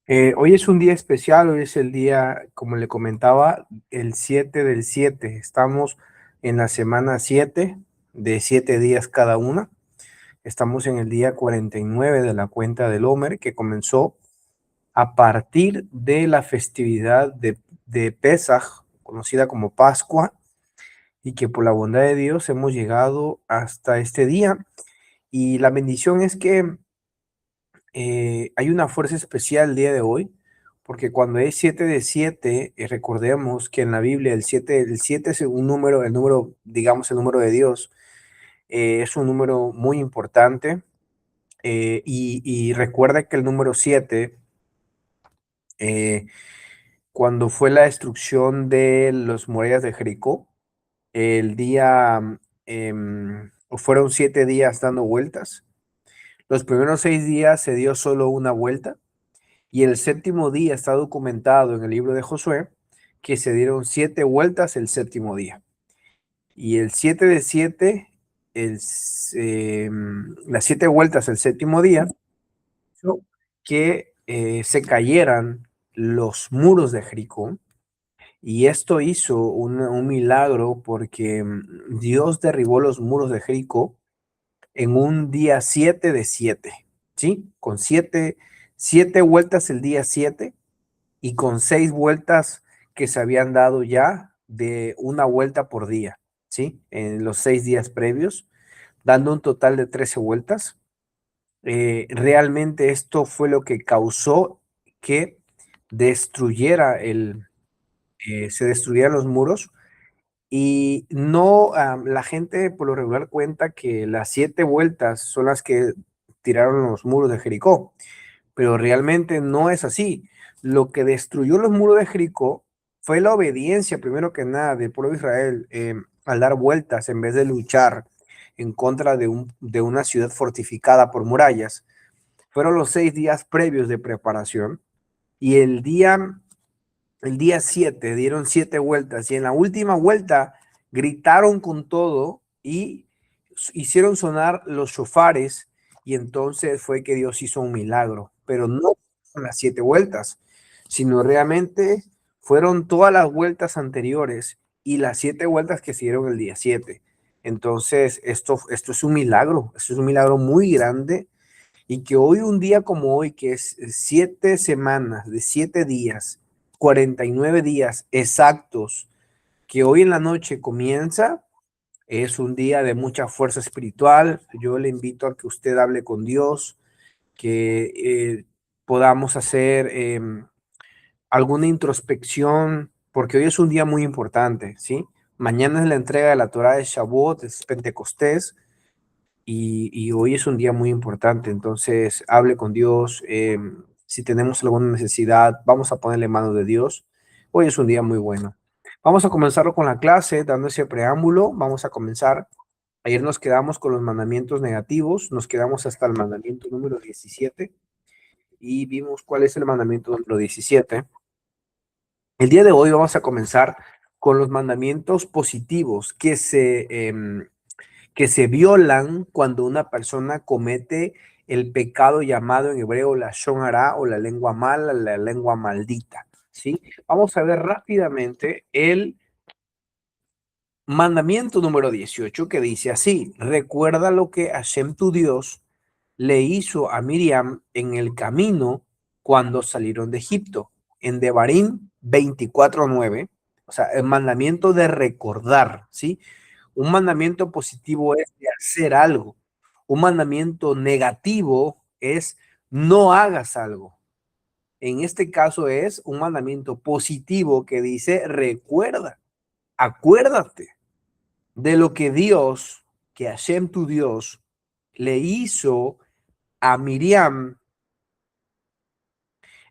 Hoy es un día especial, hoy es el día, como le comentaba, el 7 del 7. Estamos en la semana 7 de 7 días cada una. Estamos en el día 49 de la cuenta del Homer, que comenzó a partir de la festividad de Pesaj, conocida como Pascua, y que por la bondad de Dios hemos llegado hasta este día. Y la bendición es que hay una fuerza especial el día de hoy, porque cuando es 7 de 7, recordemos que en la Biblia el siete es un número, digamos, el número de Dios, es un número muy importante, y recuerda que el número 7, eh, cuando fue la destrucción de los murallas de Jericó, el día, fueron 7 días dando vueltas. Los primeros 6 días se dio solo una vuelta. Y el séptimo día está documentado en el libro de Josué que se dieron 7 vueltas el séptimo día. Y el 7 de 7, las 7 vueltas el séptimo día, hizo que se cayeran los muros de Jericó. Y esto hizo un milagro porque Dios derribó los muros de Jericó en un día 7 de 7, ¿sí? Con 7 vueltas el día 7 y con 6 vueltas que se habían dado ya de una vuelta por día, ¿sí? En los 6 días previos, dando un total de 13 vueltas. Realmente esto fue lo que causó que destruyera se destruyeran los muros. Y no, la gente por lo regular cuenta que las 7 vueltas son las que tiraron los muros de Jericó, pero realmente no es así. Lo que destruyó los muros de Jericó fue la obediencia, primero que nada, del pueblo de Israel, al dar vueltas en vez de luchar en contra de una ciudad fortificada por murallas. Fueron los 6 días previos de preparación, y el día 7 dieron 7 vueltas, y en la última vuelta gritaron con todo y hicieron sonar los shofares, y entonces fue que Dios hizo un milagro, pero no con las 7 vueltas, sino realmente fueron todas las vueltas anteriores y las 7 vueltas que se dieron el día 7. Entonces, esto es un milagro muy grande, y que hoy, un día como hoy, que es 7 semanas de 7 días, 49 días exactos, que hoy en la noche comienza, es un día de mucha fuerza espiritual. Yo le invito a que usted hable con Dios, que podamos hacer alguna introspección, porque hoy es un día muy importante, ¿sí? Mañana es la entrega de la Torá de Shavuot, es Pentecostés, y hoy es un día muy importante. Entonces hable con Dios. Si tenemos alguna necesidad, vamos a ponerle mano de Dios. Hoy es un día muy bueno. Vamos a comenzar con la clase, dando ese preámbulo. Vamos a comenzar. Ayer nos quedamos con los mandamientos negativos, nos quedamos hasta el mandamiento número 17 y vimos cuál es el mandamiento número 17. El día de hoy vamos a comenzar con los mandamientos positivos que se violan cuando una persona comete el pecado llamado en hebreo la Lashon Hará, o la lengua mala, la lengua maldita, ¿sí? Vamos a ver rápidamente el mandamiento número 18, que dice así: recuerda lo que Hashem tu Dios le hizo a Miriam en el camino cuando salieron de Egipto. En Devarim 24:9, o sea, el mandamiento de recordar, ¿sí? Un mandamiento positivo es de hacer algo. Un mandamiento negativo es no hagas algo. En este caso es un mandamiento positivo que dice recuerda, acuérdate de lo que Dios, que Hashem tu Dios, le hizo a Miriam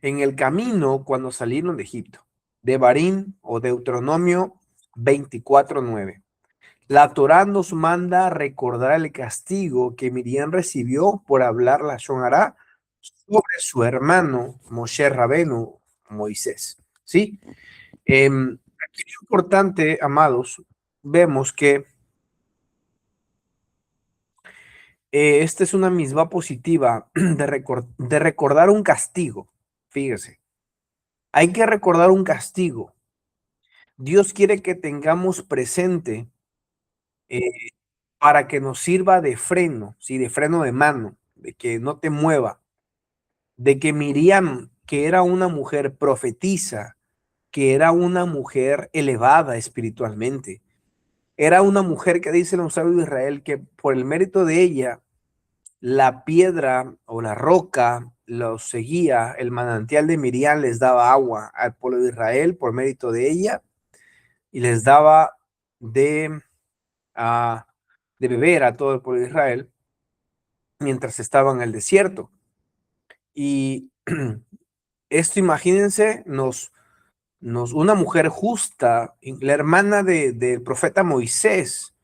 en el camino cuando salieron de Egipto. Devarim o Deuteronomio 24:9. La Torá nos manda a recordar el castigo que Miriam recibió por hablar la Lashon Hará sobre su hermano Moshe Rabenu, Moisés. ¿Sí? Aquí es importante, amados, vemos que esta es una misma positiva de recordar un castigo. Fíjese, hay que recordar un castigo. Dios quiere que tengamos presente eh, para que nos sirva de freno, ¿sí? De freno de mano, de que no te mueva, de que Miriam, que era una mujer profetisa, que era una mujer elevada espiritualmente, era una mujer que dice los sabios de Israel que por el mérito de ella, la piedra o la roca los seguía, el manantial de Miriam les daba agua al pueblo de Israel por mérito de ella y les daba de, uh, de beber a todo el pueblo de Israel mientras estaba en el desierto. Y esto, imagínense, una mujer justa, la hermana del profeta Moisés,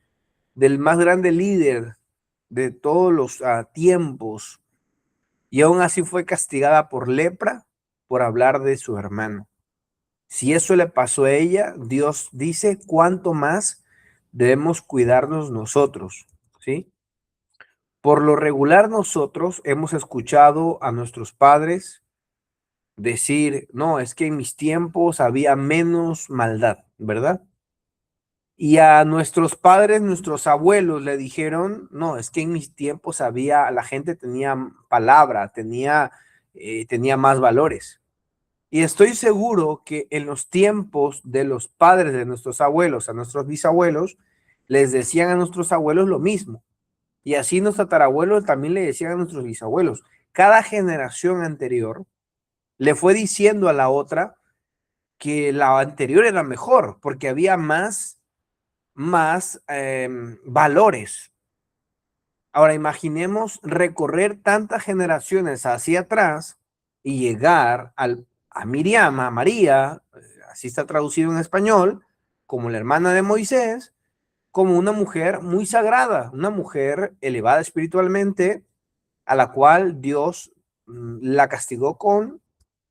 del más grande líder de todos los tiempos, y aún así fue castigada por lepra por hablar de su hermano. Si eso le pasó a ella, Dios dice cuánto más debemos cuidarnos nosotros, ¿sí? Por lo regular nosotros hemos escuchado a nuestros padres decir, no, es que en mis tiempos había menos maldad, ¿verdad? Y a nuestros padres, nuestros abuelos le dijeron, no, es que en mis tiempos la gente tenía palabra, tenía más valores. Y estoy seguro que en los tiempos de los padres de nuestros abuelos, a nuestros bisabuelos, les decían a nuestros abuelos lo mismo. Y así nuestros tatarabuelos también le decían a nuestros bisabuelos. Cada generación anterior le fue diciendo a la otra que la anterior era mejor, porque había más valores. Ahora imaginemos recorrer tantas generaciones hacia atrás y llegar a Miriam, a María, así está traducido en español, como la hermana de Moisés, como una mujer muy sagrada, una mujer elevada espiritualmente, a la cual Dios la castigó con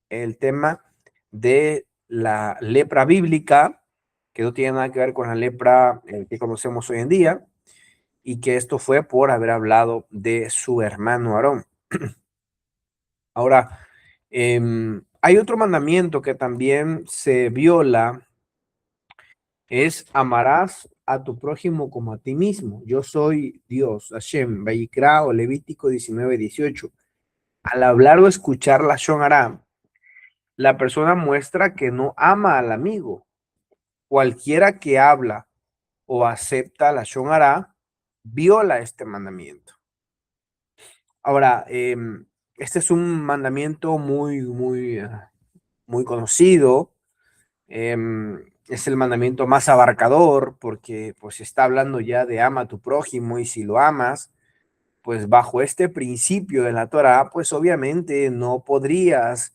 el tema de la lepra bíblica, que no tiene nada que ver con la lepra que conocemos hoy en día, y que esto fue por haber hablado de su hermano Aarón. Ahora, hay otro mandamiento que también se viola, es amarás a tu prójimo como a ti mismo. Yo soy Dios, Hashem, Vayikra o Levítico 19:18. Al hablar o escuchar la Shon Hará, la persona muestra que no ama al amigo. Cualquiera que habla o acepta la Shon Hará viola este mandamiento. Ahora, este es un mandamiento muy conocido. Es el mandamiento más abarcador porque pues está hablando ya de ama a tu prójimo, y si lo amas, pues bajo este principio de la Torá, pues obviamente no podrías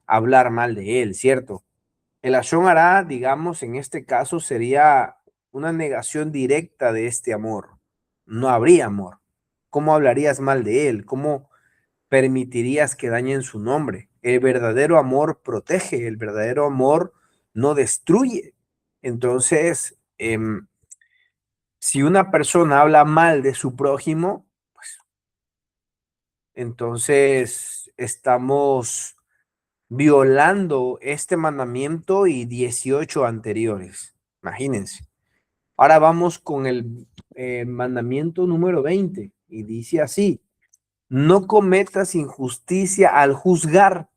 hablar mal de él, ¿cierto? El Lashon Hará, digamos, en este caso sería una negación directa de este amor. No habría amor. ¿Cómo hablarías mal de él? ¿Cómo permitirías que dañen su nombre? El verdadero amor protege, el verdadero amor no destruye. Entonces, si una persona habla mal de su prójimo, pues entonces estamos violando este mandamiento y 18 anteriores. Imagínense. Ahora vamos con el mandamiento número 20 y dice así: no cometas injusticia al juzgar,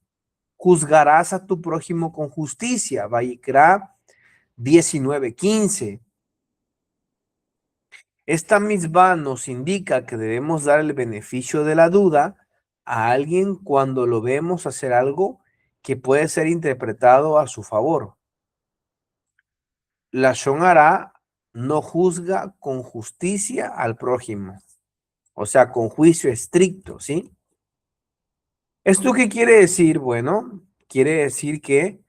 juzgarás a tu prójimo con justicia. Vayikra 19:15. Esta misma nos indica que debemos dar el beneficio de la duda a alguien cuando lo vemos hacer algo que puede ser interpretado a su favor. La Shon Hará no juzga con justicia al prójimo, o sea, con juicio estricto, ¿sí? ¿Esto qué quiere decir? Bueno, quiere decir que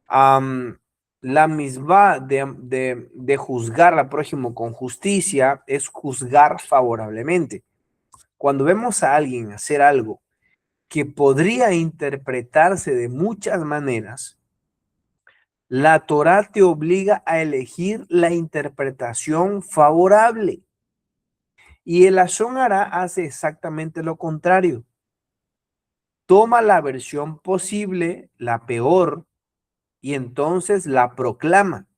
la misma de juzgar al prójimo con justicia es juzgar favorablemente. Cuando vemos a alguien hacer algo que podría interpretarse de muchas maneras, la Torá te obliga a elegir la interpretación favorable. Y el Lashon Hará hace exactamente lo contrario. toma la versión posible, la peor, y entonces la proclama.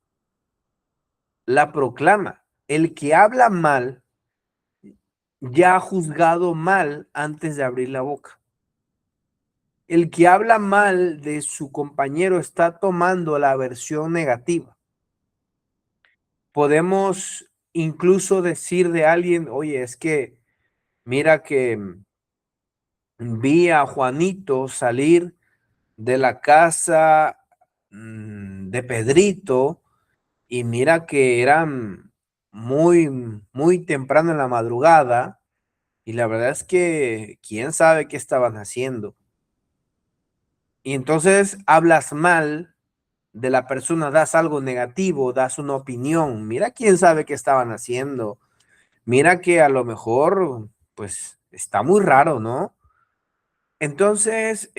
La proclama. El que habla mal ya ha juzgado mal antes de abrir la boca. El que habla mal de su compañero está tomando la versión negativa. Podemos incluso decir de alguien, oye, es que mira que vi a Juanito salir de la casa de Pedrito y mira que eran muy, muy temprano en la madrugada y la verdad es que quién sabe qué estaban haciendo. Y entonces hablas mal de la persona, das algo negativo, das una opinión. Mira quién sabe qué estaban haciendo. Mira que a lo mejor, pues está muy raro, ¿no? Entonces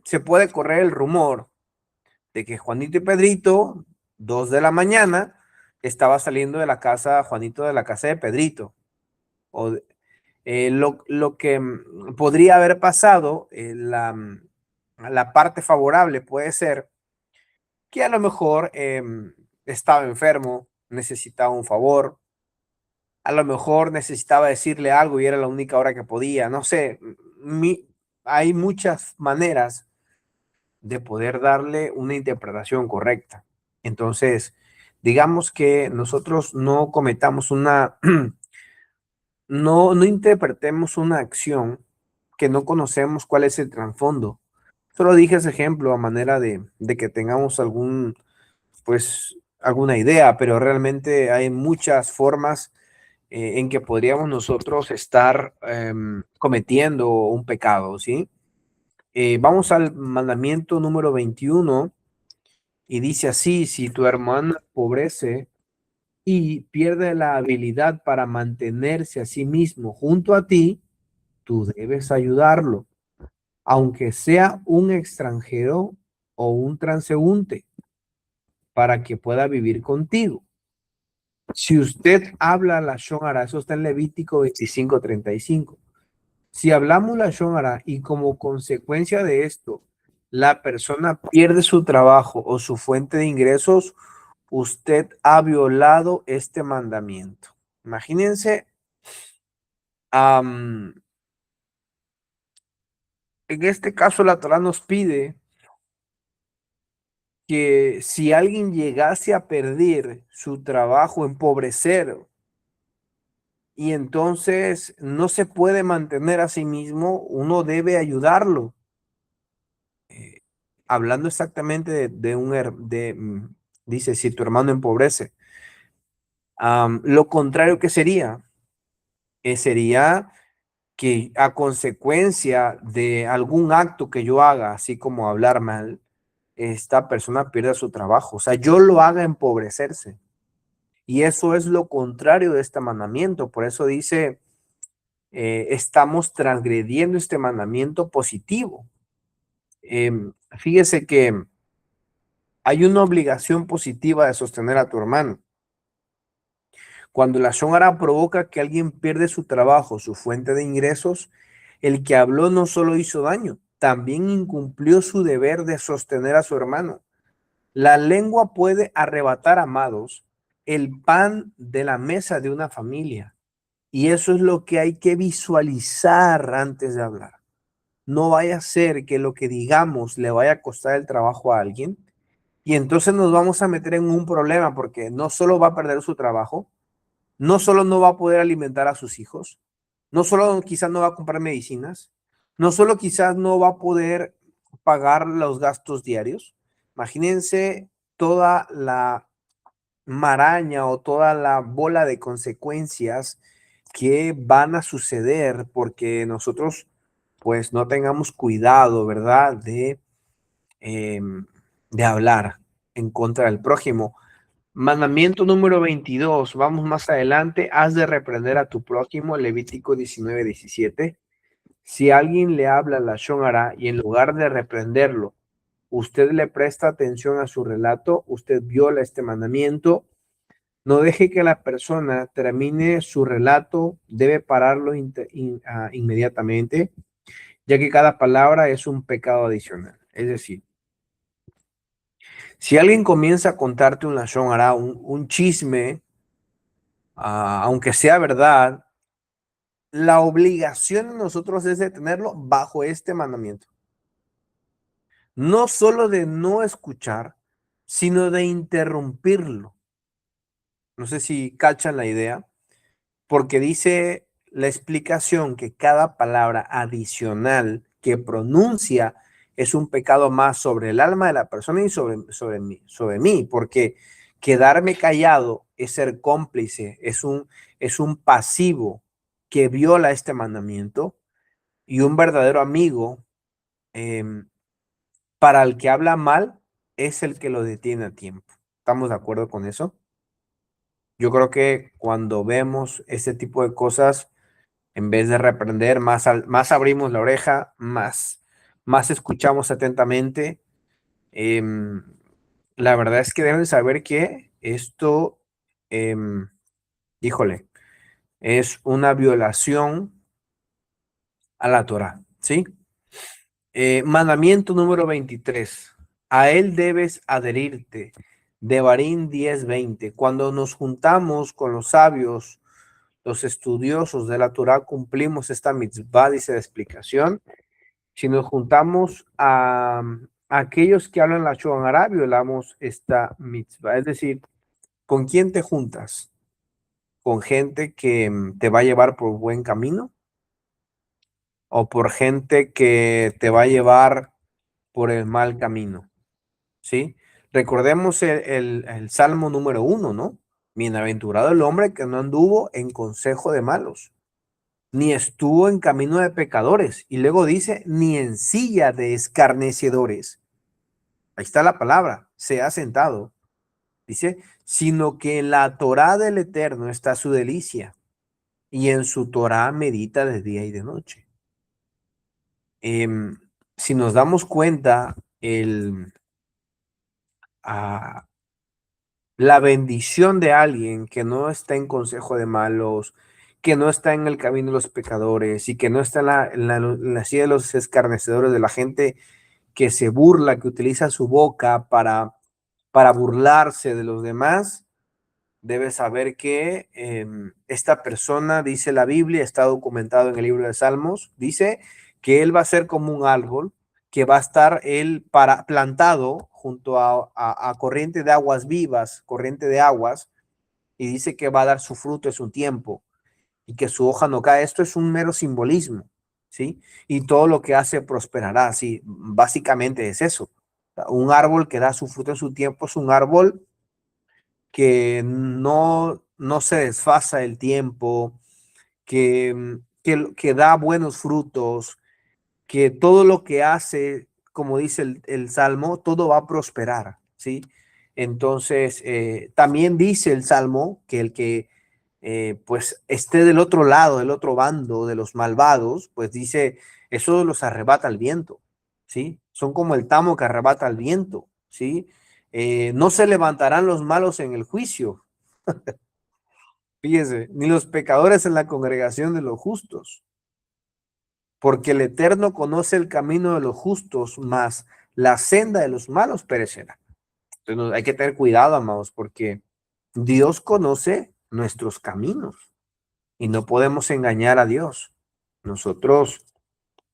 se puede correr el rumor de que Juanito y Pedrito, 2 de la mañana, estaba saliendo de la casa, Juanito de la casa de Pedrito. O lo que podría haber pasado, la parte favorable puede ser que a lo mejor estaba enfermo, necesitaba un favor, a lo mejor necesitaba decirle algo y era la única hora que podía, no sé, hay muchas maneras de poder darle una interpretación correcta. Entonces, digamos que nosotros no cometamos no interpretemos una acción que no conocemos cuál es el trasfondo. Solo dije ese ejemplo a manera de que tengamos pues, alguna idea, pero realmente hay muchas formas en que podríamos nosotros estar cometiendo un pecado, ¿sí? Vamos al mandamiento número 21 y dice así, si tu hermano empobrece y pierde la habilidad para mantenerse a sí mismo junto a ti, tú debes ayudarlo, aunque sea un extranjero o un transeúnte, para que pueda vivir contigo. Si usted habla la Shonara, eso está en Levítico 25:35. Si hablamos la Shonara y como consecuencia de esto, la persona pierde su trabajo o su fuente de ingresos, usted ha violado este mandamiento. Imagínense, en este caso la Torah nos pide que si alguien llegase a perder su trabajo, empobrecer, y entonces no se puede mantener a sí mismo, uno debe ayudarlo. Eh, hablando exactamente dice, si tu hermano empobrece. Lo contrario que sería, sería que a consecuencia de algún acto que yo haga, así como hablar mal, esta persona pierda su trabajo. O sea, yo lo haga empobrecerse. Y eso es lo contrario de este mandamiento. Por eso dice, estamos transgrediendo este mandamiento positivo. Fíjese que hay una obligación positiva de sostener a tu hermano. Cuando la shonara provoca que alguien pierde su trabajo, su fuente de ingresos, el que habló no solo hizo daño, también incumplió su deber de sostener a su hermano. La lengua puede arrebatar, amados, el pan de la mesa de una familia. Y eso es lo que hay que visualizar antes de hablar. No vaya a ser que lo que digamos le vaya a costar el trabajo a alguien y entonces nos vamos a meter en un problema porque no solo va a perder su trabajo, no solo no va a poder alimentar a sus hijos, no solo quizás no va a comprar medicinas, no solo quizás no va a poder pagar los gastos diarios. Imagínense toda la maraña o toda la bola de consecuencias que van a suceder porque nosotros pues no tengamos cuidado, ¿verdad? De hablar en contra del prójimo. Mandamiento número 22, vamos más adelante, has de reprender a tu prójimo, Levítico 19:17. Si alguien le habla la shonara y en lugar de reprenderlo, usted le presta atención a su relato, usted viola este mandamiento. No deje que la persona termine su relato, debe pararlo inmediatamente. ya que cada palabra es un pecado adicional. Es decir, si alguien comienza a contarte un lashon hara, un chisme, aunque sea verdad, la obligación de nosotros es de tenerlo bajo este mandamiento. No solo de no escuchar, sino de interrumpirlo. No sé si cachan la idea, porque dice la explicación que cada palabra adicional que pronuncia es un pecado más sobre el alma de la persona y sobre mí, porque quedarme callado es ser cómplice, es un pasivo que viola este mandamiento, y un verdadero amigo, para el que habla mal, es el que lo detiene a tiempo. ¿Estamos de acuerdo con eso? Yo creo que cuando vemos este tipo de cosas, en vez de reprender, más abrimos la oreja, más escuchamos atentamente. Em, la verdad es que deben saber que esto, em, híjole, es una violación a la Torah, ¿sí? Mandamiento número 23. A él debes adherirte. Devarim 10:20. Cuando nos juntamos con los sabios, los estudiosos de la Torah, cumplimos esta mitzvah, dice la explicación. Si nos juntamos a aquellos que hablan la Shoah, violamos esta mitzvah. Es decir, ¿con quién te juntas? ¿Con gente que te va a llevar por buen camino? ¿O por gente que te va a llevar por el mal camino? ¿Sí? Recordemos el Salmo número 1, ¿no? Bienaventurado el hombre que no anduvo en consejo de malos, ni estuvo en camino de pecadores. Y luego dice, ni en silla de escarnecedores. Ahí está la palabra, se ha sentado. Dice, sino que en la Torá del Eterno está su delicia, y en su Torá medita de día y de noche. Em, si nos damos cuenta, ah, la bendición de alguien que no está en consejo de malos, que no está en el camino de los pecadores y que no está en la silla de los escarnecedores, de la gente que se burla, que utiliza su boca para burlarse de los demás, debe saber que esta persona, dice la Biblia, está documentado en el libro de Salmos, dice que él va a ser como un árbol que va a estar él plantado junto a corriente de aguas vivas, corriente de aguas, y dice que va a dar su fruto en su tiempo y que su hoja no cae. Esto es un mero simbolismo, ¿sí? Y todo lo que hace prosperará, sí, básicamente es eso. Un árbol que da su fruto en su tiempo es un árbol que no se desfasa el tiempo, que da buenos frutos, que todo lo que hace, como dice el Salmo, todo va a prosperar, ¿sí? Entonces, también dice el Salmo que el que pues esté del otro lado, del otro bando de los malvados, pues dice, eso los arrebata el viento, ¿sí? Son como el tamo que arrebata el viento, ¿sí? No se levantarán los malos en el juicio, fíjese, ni los pecadores en la congregación de los justos, porque el Eterno conoce el camino de los justos, mas la senda de los malos perecerá. Entonces hay que tener cuidado, amados, porque Dios conoce nuestros caminos y no podemos engañar a Dios. Nosotros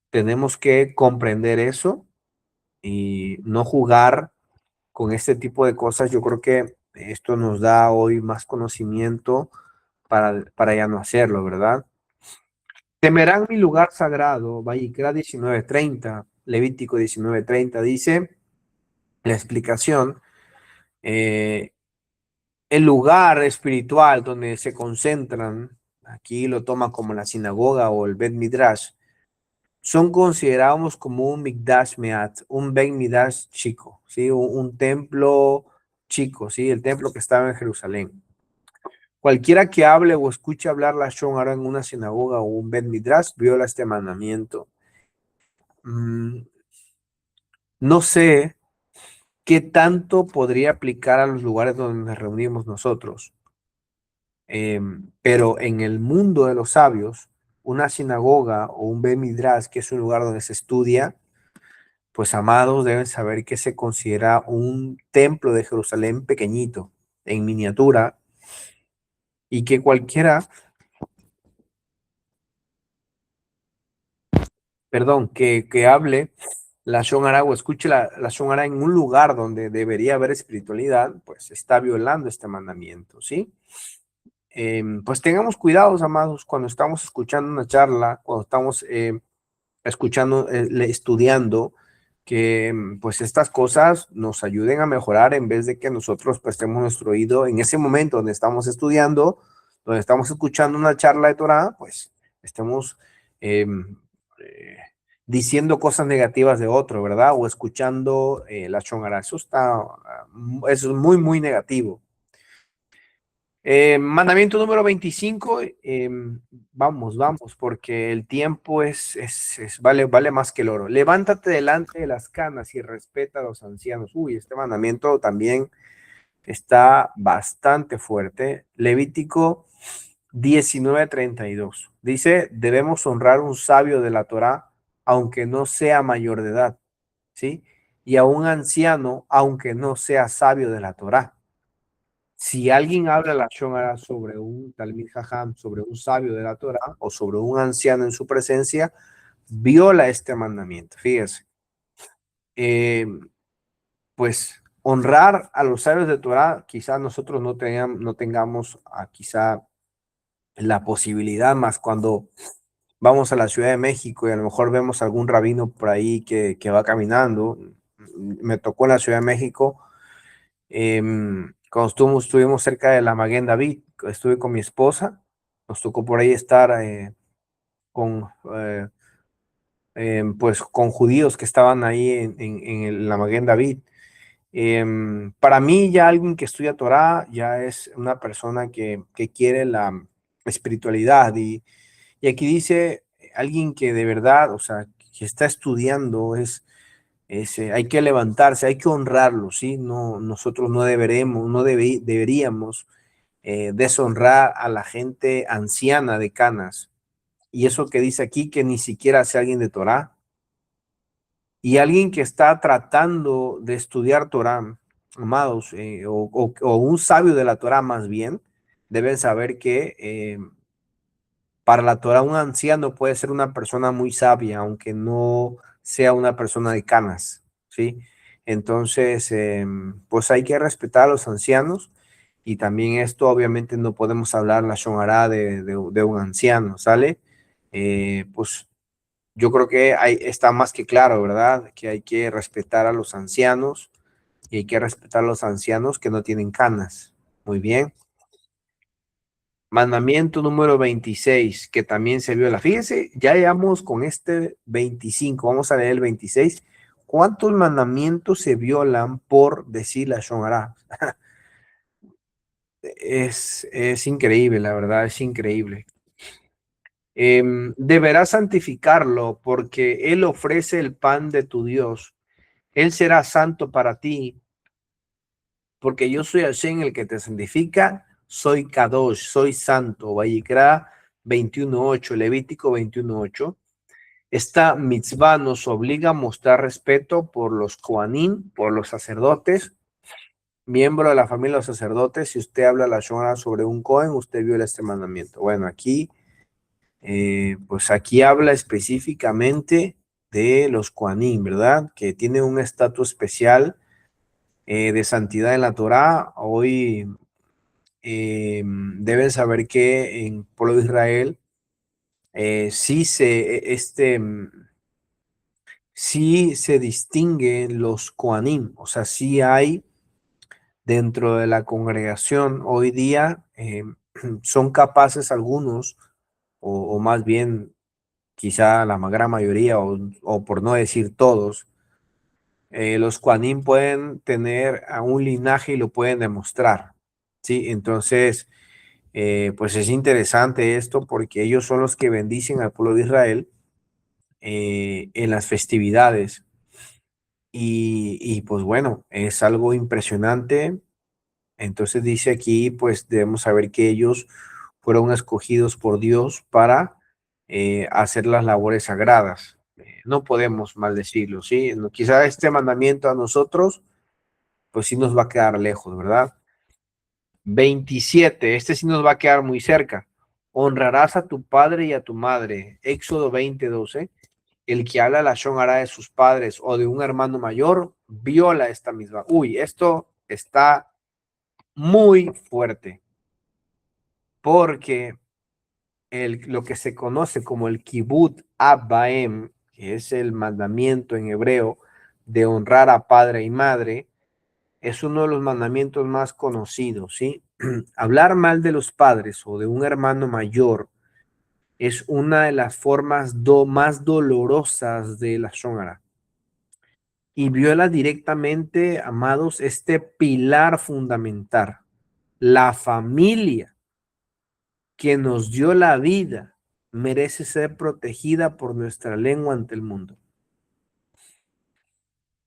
tenemos que comprender eso y no jugar con este tipo de cosas. Yo creo que esto nos da hoy más conocimiento para ya no hacerlo, ¿verdad? Temerán mi lugar sagrado, Vayikra 19:30, Levítico 19:30, dice la explicación, eh, el lugar espiritual donde se concentran, aquí lo toma como la sinagoga o el Bet Midrash, son considerados como un Mikdash Meat, un Bet Midrash chico, ¿sí? Un templo chico, ¿sí? El templo que estaba en Jerusalén. Cualquiera que hable o escuche hablar la Shon Ara en una sinagoga o un Bet Midrash viola este mandamiento. No sé qué tanto podría aplicar a los lugares donde nos reunimos nosotros, pero en el mundo de los sabios, una sinagoga o un Bet Midrash, que es un lugar donde se estudia, pues amados, deben saber que se considera un templo de Jerusalén pequeñito, en miniatura, y que cualquiera, perdón, que hable la Shonara o escuche la Shonara en un lugar donde debería haber espiritualidad, pues está violando este mandamiento, ¿sí? Pues tengamos cuidados, amados, cuando estamos escuchando una charla, cuando estamos escuchando, estudiando, que pues estas cosas nos ayuden a mejorar en vez de que nosotros prestemos nuestro oído en ese momento donde estamos estudiando, donde estamos escuchando una charla de Torah, pues estemos eh, eh, diciendo cosas negativas de otro, ¿verdad? O escuchando la Shonara. Eso es muy, muy negativo. Mandamiento número 25, vamos, porque el tiempo vale más que el oro. Levántate delante de las canas y respeta a los ancianos. Uy, este mandamiento también está bastante fuerte. Levítico 19:32. Dice, debemos honrar un sabio de la Torá, aunque no sea mayor de edad, ¿sí? Y a un anciano, aunque no sea sabio de la Torá. Si alguien habla la Shonara sobre un Talmid Jajam, sobre un sabio de la Torah o sobre un anciano en su presencia, viola este mandamiento. Fíjese, eh, pues honrar a los sabios de Torah, quizás nosotros no tengamos quizá la posibilidad más cuando vamos a la Ciudad de México y a lo mejor vemos algún rabino por ahí que va caminando. Me tocó en la Ciudad de México. Cuando estuvimos cerca de la Maguen David, estuve con mi esposa, nos tocó por ahí estar con, eh, pues, con judíos que estaban ahí en la Maguen David. Para mí ya alguien que estudia Torah ya es una persona que quiere la espiritualidad y aquí dice alguien que de verdad, o sea, que está estudiando hay que levantarse, hay que honrarlo, ¿sí? No, nosotros no deberemos, deberíamos deshonrar a la gente anciana de canas. Y eso que dice aquí, que ni siquiera sea alguien de Torah. Y alguien que está tratando de estudiar Torah, amados, o un sabio de la Torah más bien, deben saber que para la Torah un anciano puede ser una persona muy sabia, aunque no sea una persona de canas, ¿sí? Entonces, pues hay que respetar a los ancianos y también esto obviamente no podemos hablar la Shonará de un anciano, ¿sale? Pues yo creo que está más que claro, ¿verdad? Que hay que respetar a los ancianos y hay que respetar a los ancianos que no tienen canas. Muy bien. Mandamiento número 26, que también se viola. Fíjense, ya llevamos con este 25, vamos a leer el 26. ¿Cuántos mandamientos se violan por decir la Shonará? Es increíble, la verdad, es increíble. Deberás santificarlo porque Él ofrece el pan de tu Dios. Él será santo para ti, porque yo soy Hashem el que te santifica, soy Kadosh, soy santo. Vayikra 21:8, Levítico 21:8. Esta mitzvah nos obliga a mostrar respeto por los Kohanim, por los sacerdotes, miembro de la familia de los sacerdotes. Si usted habla la Shonara sobre un Cohen, usted viola este mandamiento. Bueno, aquí, pues aquí habla específicamente de los Kohanim, ¿verdad? Que tienen un estatus especial de santidad en la Torá. Hoy deben saber que en el pueblo de Israel sí sí se distinguen los Kohanim, o sea, sí hay dentro de la congregación hoy día, son capaces algunos, o más bien quizá la gran mayoría, o por no decir todos, los Kohanim pueden tener a un linaje y lo pueden demostrar, ¿sí? Entonces, pues es interesante esto porque ellos son los que bendicen al pueblo de Israel en las festividades. Y pues bueno, es algo impresionante. Entonces dice aquí, pues debemos saber que ellos fueron escogidos por Dios para hacer las labores sagradas. No podemos maldecirlo, ¿sí? No, quizá este mandamiento a nosotros, pues sí nos va a quedar lejos, ¿verdad? 27, este sí nos va a quedar muy cerca. Honrarás a tu padre y a tu madre. Éxodo 20:12. El que habla la hará de sus padres o de un hermano mayor, viola esta misma. Uy, esto está muy fuerte, porque lo que se conoce como el Kibbutz Ab Baem, que es el mandamiento en hebreo de honrar a padre y madre, es uno de los mandamientos más conocidos, ¿sí? Hablar mal de los padres o de un hermano mayor es una de las formas más dolorosas de la Shonara. Y viola directamente, amados, este pilar fundamental, la familia que nos dio la vida merece ser protegida por nuestra lengua ante el mundo.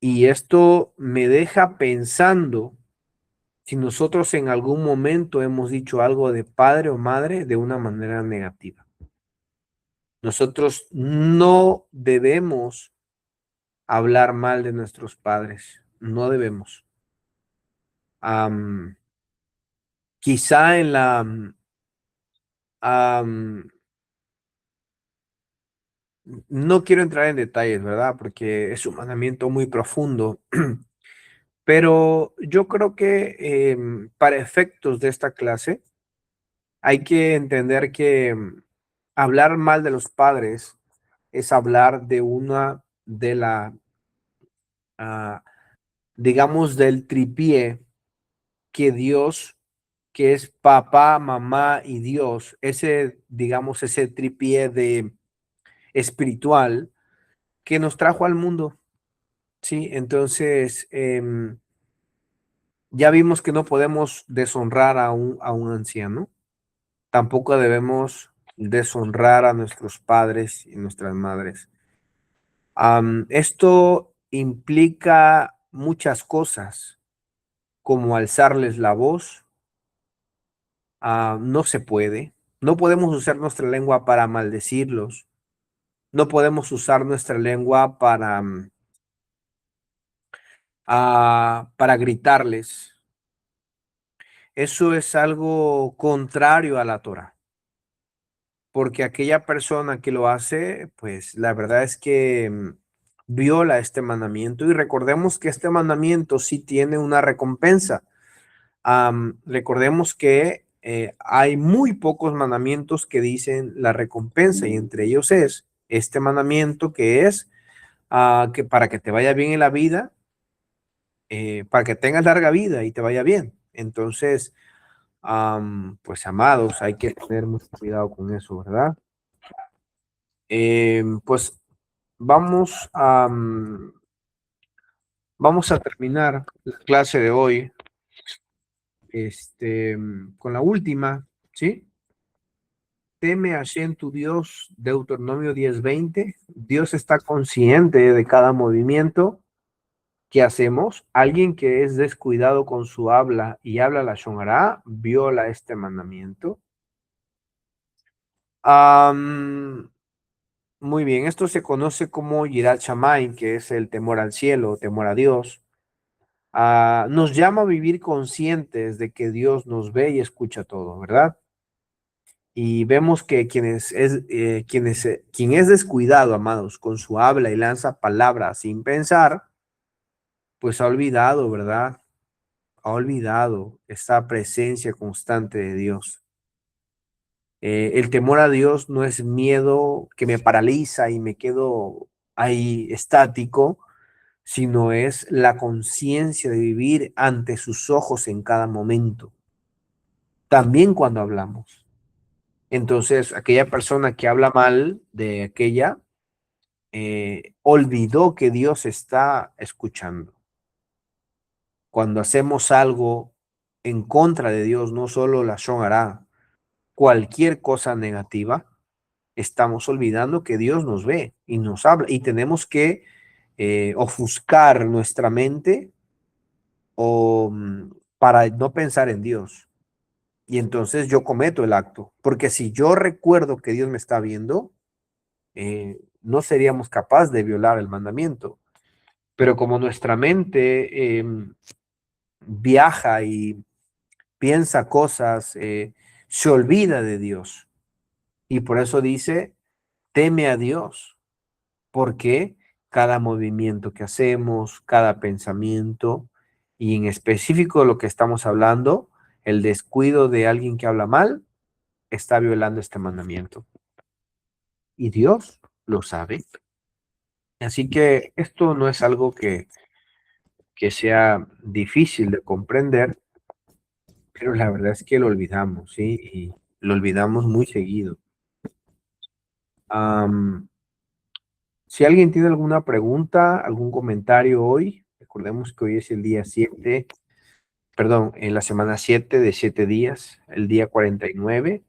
Y esto me deja pensando si nosotros en algún momento hemos dicho algo de padre o madre de una manera negativa. Nosotros no debemos hablar mal de nuestros padres, no debemos. Quizá en la no quiero entrar en detalles, ¿verdad? Porque es un mandamiento muy profundo, pero yo creo que para efectos de esta clase hay que entender que hablar mal de los padres es hablar de una de la, ah, digamos, del tripié que Dios, que es papá, mamá y Dios, ese, digamos, ese tripié de espiritual que nos trajo al mundo. Sí, entonces ya vimos que no podemos deshonrar a un anciano, tampoco debemos deshonrar a nuestros padres y nuestras madres. Esto implica muchas cosas, como alzarles la voz. No se puede. No podemos usar nuestra lengua para maldecirlos. No podemos usar nuestra lengua para gritarles. Eso es algo contrario a la Torah, porque aquella persona que lo hace, pues la verdad es que viola este mandamiento, y recordemos que este mandamiento sí tiene una recompensa. Recordemos que hay muy pocos mandamientos que dicen la recompensa, y entre ellos es este mandamiento que es que para que te vaya bien en la vida, para que tengas larga vida y te vaya bien. Entonces, pues amados, hay que tener mucho cuidado con eso, ¿verdad? Pues vamos vamos a terminar la clase de hoy con la última, ¿sí? Teme a Hashem tu Dios, Deuteronomio 10:20. Dios está consciente de cada movimiento que hacemos. Alguien que es descuidado con su habla y habla la Shonará, viola este mandamiento. Muy bien, esto se conoce como Yirat Shamayim, que es el temor al cielo, temor a Dios. Nos llama a vivir conscientes de que Dios nos ve y escucha todo, ¿verdad? Y vemos que quien es descuidado, amados, con su habla y lanza palabras sin pensar, pues ha olvidado, ¿verdad? Ha olvidado esta presencia constante de Dios. El temor a Dios no es miedo que me paraliza y me quedo ahí estático, sino es la conciencia de vivir ante sus ojos en cada momento, también cuando hablamos. Entonces, aquella persona que habla mal de aquella, olvidó que Dios está escuchando. Cuando hacemos algo en contra de Dios, no solo la Shon cualquier cosa negativa, estamos olvidando que Dios nos ve y nos habla, y tenemos que ofuscar nuestra mente para no pensar en Dios. Y entonces yo cometo el acto, porque si yo recuerdo que Dios me está viendo, no seríamos capaces de violar el mandamiento. Pero como nuestra mente viaja y piensa cosas, se olvida de Dios. Y por eso dice, teme a Dios, porque cada movimiento que hacemos, cada pensamiento, y en específico lo que estamos hablando, el descuido de alguien que habla mal, está violando este mandamiento. Y Dios lo sabe. Así que esto no es algo que sea difícil de comprender, pero la verdad es que lo olvidamos, ¿sí? Y lo olvidamos muy seguido. Am, si alguien tiene alguna pregunta, algún comentario hoy, recordemos que hoy es el día 7, perdón, en la semana 7 de 7 días, el día 49.